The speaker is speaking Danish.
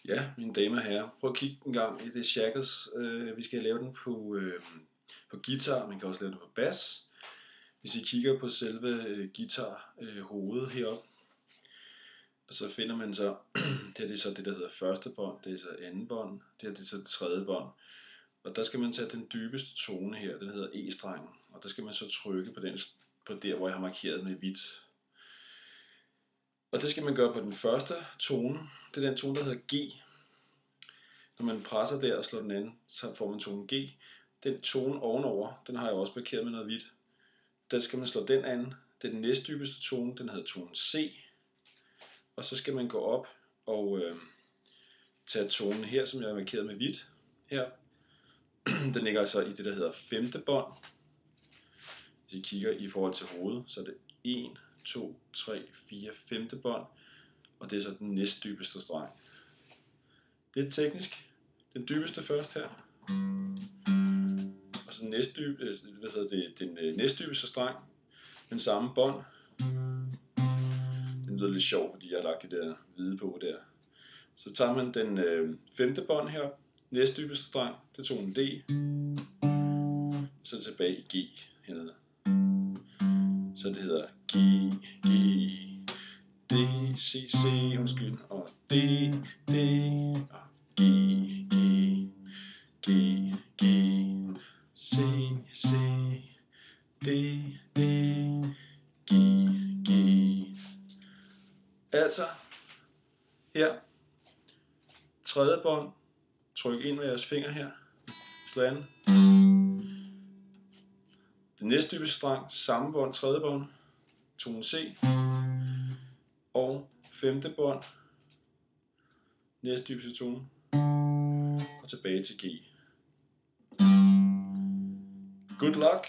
Ja, mine damer og herrer, prøv at kigge en gang i det shackles. Vi skal lave den på guitar, man kan også lave den på bas. Hvis I kigger på selve guitar-hovedet heroppe, og så finder man så, det er så det, der hedder første bånd, det er så anden bånd, det er så tredje bånd. Og der skal man tage den dybeste tone her, den hedder E-strengen, og der skal man så trykke på der, hvor jeg har markeret med hvidt. Og det skal man gøre på den første tone, det er den tone, der hedder G. Når man presser der og slår den anden, så får man tonen G. Den tone ovenover, den har jeg også markeret med noget hvidt. Der skal man slå den anden, det er den næstdybeste tone, den hedder tonen C. Og så skal man gå op og tage tonen her, som jeg har markeret med hvidt her. Den ligger altså i det, der hedder femte bånd. Hvis I kigger i forhold til hovedet, så er det 1, 2, 3, 4, femte bånd. Og det er så den næstdybeste streng. Lidt teknisk. Den dybeste først her. Og så den næstdybeste streng. Den samme bånd. Den lyder lidt sjov, fordi jeg har lagt det der hvide på der. Så tager man den femte bånd her. Næstdybeste streng. Det er tonen D. Og så tilbage i G hernede. Så det hedder G, G, D, C, C, undskyld, og D, D, og G, G, G, G, C, C, D, D, G, G. Altså, her, tredje bånd, tryk ind med jeres finger her, slå an. Den næstdybeste streng, samme bånd, tredje bånd, tone C, og femte bånd, næstdybeste tone, og tilbage til G. Good luck!